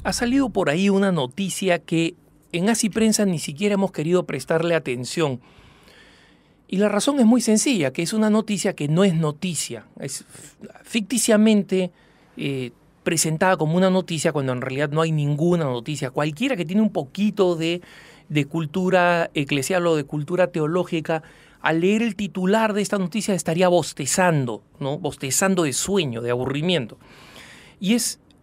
Ha salido por ahí una noticia que en Así Prensa ni siquiera hemos querido prestarle atención. Y la razón es muy sencilla, que es una noticia que no es noticia. Es ficticiamente presentada como una noticia cuando en realidad no hay ninguna noticia. Cualquiera que tiene un poquito de cultura eclesial o de cultura teológica, al leer el titular de esta noticia estaría bostezando, ¿no? Bostezando de sueño, de aburrimiento. Y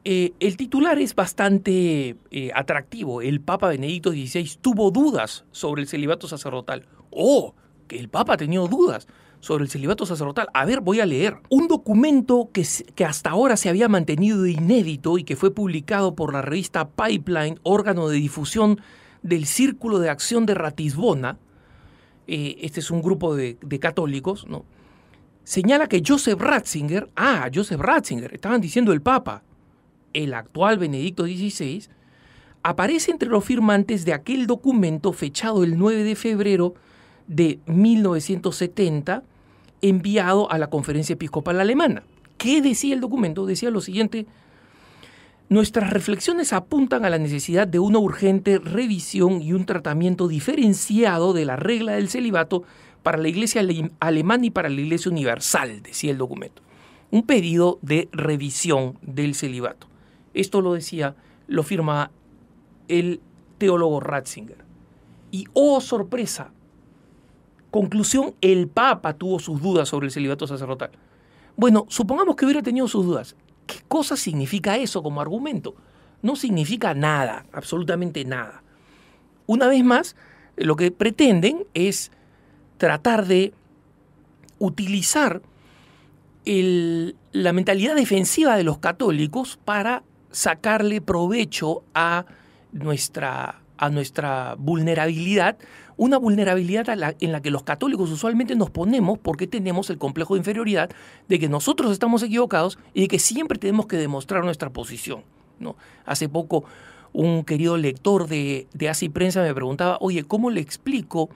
el titular es bastante atractivo. El Papa Benedicto XVI tuvo dudas sobre el celibato sacerdotal. ¡Oh! Que el Papa ha tenido dudas sobre el celibato sacerdotal. A ver, voy a leer. Un documento que hasta ahora se había mantenido inédito y que fue publicado por la revista Pipeline, órgano de difusión del Círculo de Acción de Ratisbona. Este es un grupo de católicos, ¿no? Señala que Joseph Ratzinger, estaban diciendo el Papa, el actual Benedicto XVI, aparece entre los firmantes de aquel documento fechado el 9 de febrero de 1970, enviado a la Conferencia Episcopal Alemana. ¿Qué decía el documento? Decía lo siguiente: nuestras reflexiones apuntan a la necesidad de una urgente revisión y un tratamiento diferenciado de la regla del celibato para la Iglesia alemana y para la Iglesia universal, decía el documento. Un pedido de revisión del celibato. Esto lo firma el teólogo Ratzinger. Y ¡oh, sorpresa! Conclusión, el Papa tuvo sus dudas sobre el celibato sacerdotal. Bueno, supongamos que hubiera tenido sus dudas. ¿Qué cosa significa eso como argumento? No significa nada, absolutamente nada. Una vez más, lo que pretenden es tratar de utilizar la mentalidad defensiva de los católicos para sacarle provecho a nuestra vulnerabilidad, una vulnerabilidad en la que los católicos usualmente nos ponemos porque tenemos el complejo de inferioridad de que nosotros estamos equivocados y de que siempre tenemos que demostrar nuestra posición, ¿no? Hace poco un querido lector de Así Prensa me preguntaba, oye, ¿cómo le explico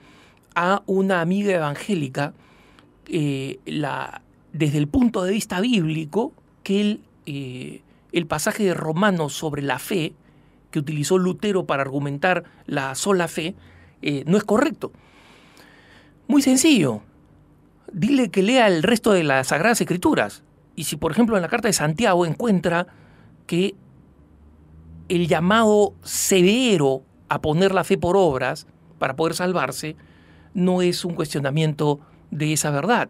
a una amiga evangélica desde el punto de vista bíblico que el pasaje de Romanos sobre la fe que utilizó Lutero para argumentar la sola fe no es correcto? Muy sencillo. Dile que lea el resto de las Sagradas Escrituras. Y si, por ejemplo, en la Carta de Santiago encuentra que el llamado severo a poner la fe por obras para poder salvarse no es un cuestionamiento de esa verdad.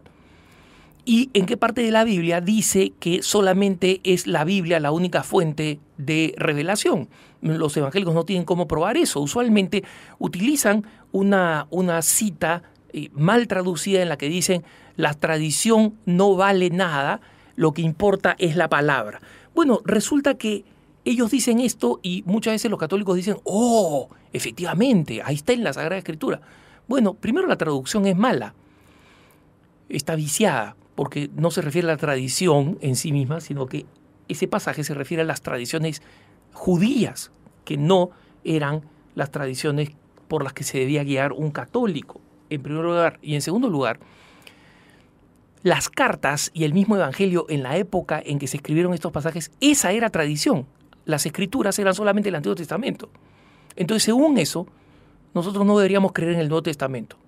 ¿Y en qué parte de la Biblia dice que solamente es la Biblia la única fuente de revelación? Los evangélicos no tienen cómo probar eso. Usualmente utilizan una cita mal traducida en la que dicen la tradición no vale nada, lo que importa es la palabra. Bueno, resulta que ellos dicen esto y muchas veces los católicos dicen, oh, efectivamente, ahí está en la Sagrada Escritura. Bueno, primero la traducción es mala, está viciada, porque no se refiere a la tradición en sí misma, sino que ese pasaje se refiere a las tradiciones judías, que no eran las tradiciones por las que se debía guiar un católico, en primer lugar. Y en segundo lugar, las cartas y el mismo evangelio en la época en que se escribieron estos pasajes, esa era tradición. Las escrituras eran solamente el Antiguo Testamento. Entonces, según eso, nosotros no deberíamos creer en el Nuevo Testamento.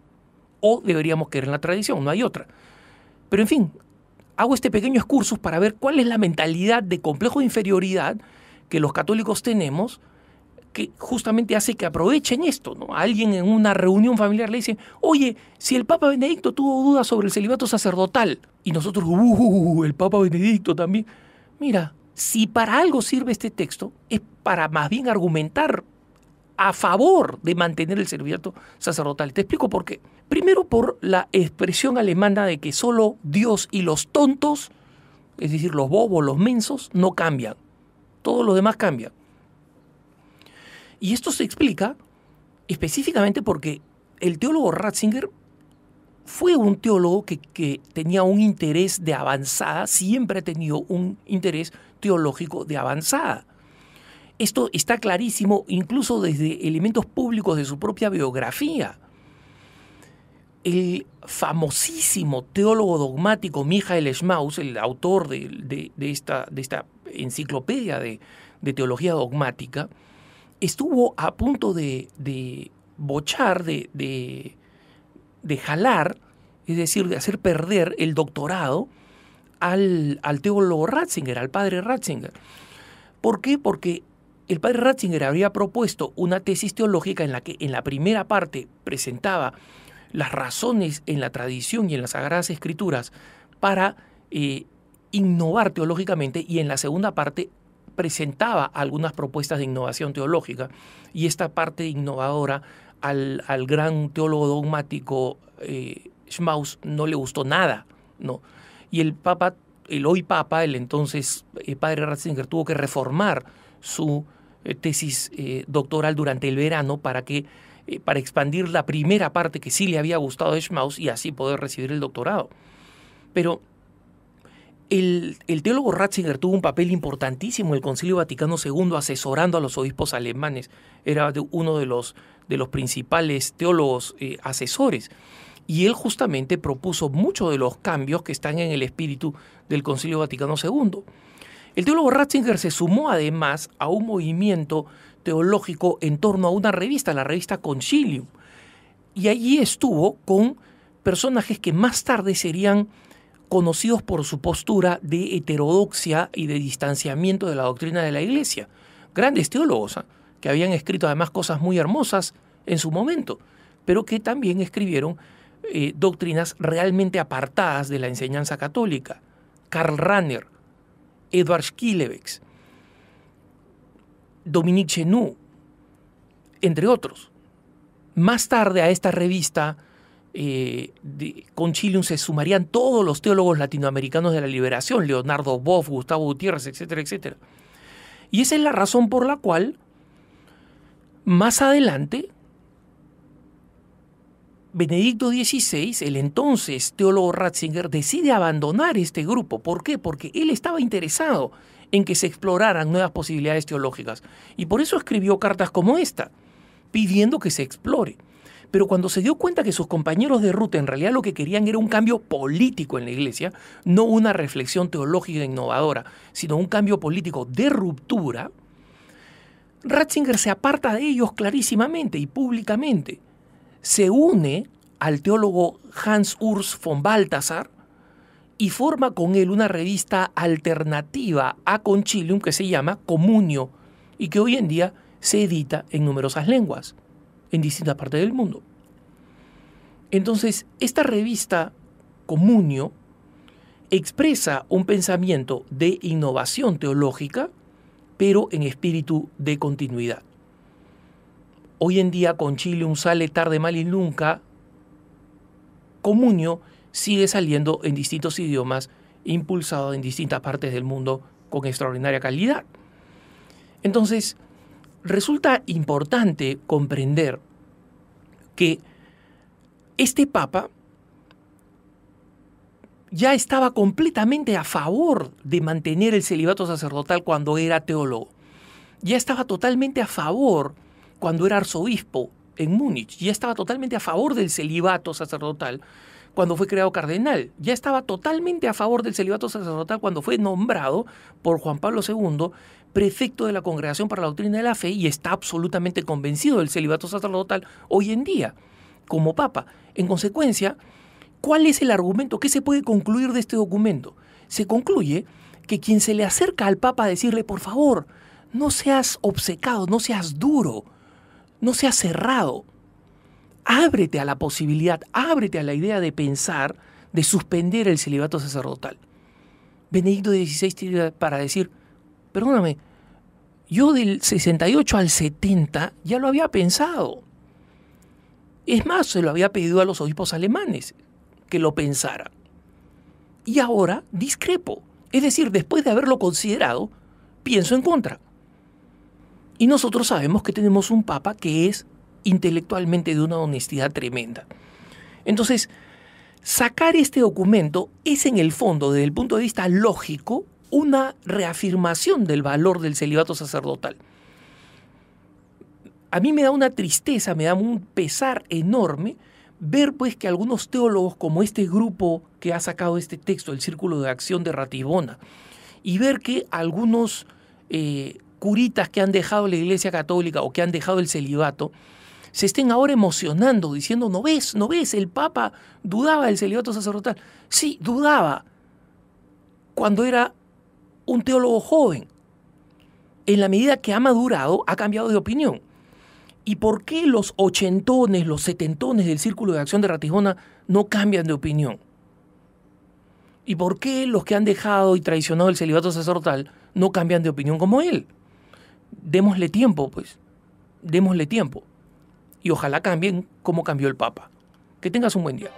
O deberíamos creer en la tradición, no hay otra. Pero en fin, hago este pequeño excursus para ver cuál es la mentalidad de complejo de inferioridad que los católicos tenemos, que justamente hace que aprovechen esto, ¿no? A alguien en una reunión familiar le dicen, oye, si el Papa Benedicto tuvo dudas sobre el celibato sacerdotal, y nosotros, el Papa Benedicto también. Mira, si para algo sirve este texto, es para más bien argumentar a favor de mantener el celibato sacerdotal. Te explico por qué. Primero, por la expresión alemana de que solo Dios y los tontos, es decir, los bobos, los mensos, no cambian. Todo lo demás cambia. Y esto se explica específicamente porque el teólogo Ratzinger fue un teólogo que tenía un interés de avanzada, siempre ha tenido un interés teológico de avanzada. Esto está clarísimo incluso desde elementos públicos de su propia biografía. El famosísimo teólogo dogmático Michael Schmaus, el autor de esta enciclopedia de de teología dogmática, estuvo a punto de bochar, de jalar, es decir, de hacer perder el doctorado al teólogo Ratzinger, al padre Ratzinger. ¿Por qué? Porque el padre Ratzinger habría propuesto una tesis teológica en la que en la primera parte presentaba las razones en la tradición y en las Sagradas Escrituras para innovar teológicamente, y en la segunda parte presentaba algunas propuestas de innovación teológica, y esta parte innovadora al gran teólogo dogmático Schmaus no le gustó nada, ¿no? Y el entonces padre Ratzinger, tuvo que reformar su tesis doctoral durante el verano para expandir la primera parte que sí le había gustado a Schmaus y así poder recibir el doctorado. Pero el teólogo Ratzinger tuvo un papel importantísimo en el Concilio Vaticano II, asesorando a los obispos alemanes. Era uno de los principales teólogos asesores. Y él justamente propuso muchos de los cambios que están en el espíritu del Concilio Vaticano II. El teólogo Ratzinger se sumó además a un movimiento teológico en torno a una revista, la revista Concilium. Y allí estuvo con personajes que más tarde serían conocidos por su postura de heterodoxia y de distanciamiento de la doctrina de la Iglesia. Grandes teólogos, que habían escrito además cosas muy hermosas en su momento, pero que también escribieron doctrinas realmente apartadas de la enseñanza católica. Karl Rahner, Edward Schillebeeckx, Dominique Chenu, entre otros. Más tarde a esta revista Concilium se sumarían todos los teólogos latinoamericanos de la liberación, Leonardo Boff, Gustavo Gutiérrez, etcétera, etcétera. Y esa es la razón por la cual más adelante Benedicto XVI, el entonces teólogo Ratzinger, decide abandonar este grupo. ¿Por qué? Porque él estaba interesado en que se exploraran nuevas posibilidades teológicas. Y por eso escribió cartas como esta, pidiendo que se explore. Pero cuando se dio cuenta que sus compañeros de ruta en realidad lo que querían era un cambio político en la Iglesia, no una reflexión teológica innovadora, sino un cambio político de ruptura, Ratzinger se aparta de ellos clarísimamente y públicamente. Se une al teólogo Hans Urs von Balthasar y forma con él una revista alternativa a Concilium que se llama Communio y que hoy en día se edita en numerosas lenguas en distintas partes del mundo. Entonces, esta revista Communio expresa un pensamiento de innovación teológica, pero en espíritu de continuidad. Hoy en día Concilium sale tarde, mal y nunca. Communio sigue saliendo en distintos idiomas, impulsado en distintas partes del mundo con extraordinaria calidad. Entonces, resulta importante comprender que este Papa ya estaba completamente a favor de mantener el celibato sacerdotal cuando era teólogo. Ya estaba totalmente a favor cuando era arzobispo en Múnich. Ya estaba totalmente a favor del celibato sacerdotal cuando fue creado cardenal. Ya estaba totalmente a favor del celibato sacerdotal cuando fue nombrado por Juan Pablo II prefecto de la Congregación para la Doctrina de la Fe, y está absolutamente convencido del celibato sacerdotal hoy en día como Papa. En consecuencia, ¿cuál es el argumento? ¿Qué se puede concluir de este documento? Se concluye que quien se le acerca al Papa a decirle, por favor, no seas obcecado, no seas duro, no seas cerrado, ábrete a la posibilidad, ábrete a la idea de pensar, de suspender el celibato sacerdotal. Benedicto XVI tiene para decir, perdóname, yo del 68 al 70 ya lo había pensado. Es más, se lo había pedido a los obispos alemanes que lo pensara. Y ahora discrepo. Es decir, después de haberlo considerado, pienso en contra. Y nosotros sabemos que tenemos un Papa que es intelectualmente de una honestidad tremenda. Entonces, sacar este documento es en el fondo, desde el punto de vista lógico, una reafirmación del valor del celibato sacerdotal. A mí me da una tristeza, me da un pesar enorme ver pues que algunos teólogos como este grupo que ha sacado este texto, el Círculo de Acción de Ratisbona, y ver que algunos curitas que han dejado la Iglesia Católica o que han dejado el celibato se estén ahora emocionando, diciendo, no ves, el Papa dudaba del celibato sacerdotal. Sí, dudaba cuando era un teólogo joven. En la medida que ha madurado, ha cambiado de opinión. ¿Y por qué los ochentones, los setentones del Círculo de Acción de Ratisbona no cambian de opinión? ¿Y por qué los que han dejado y traicionado el celibato sacerdotal no cambian de opinión como él? Démosle tiempo, pues. Démosle tiempo. Y ojalá cambien como cambió el Papa. Que tengas un buen día.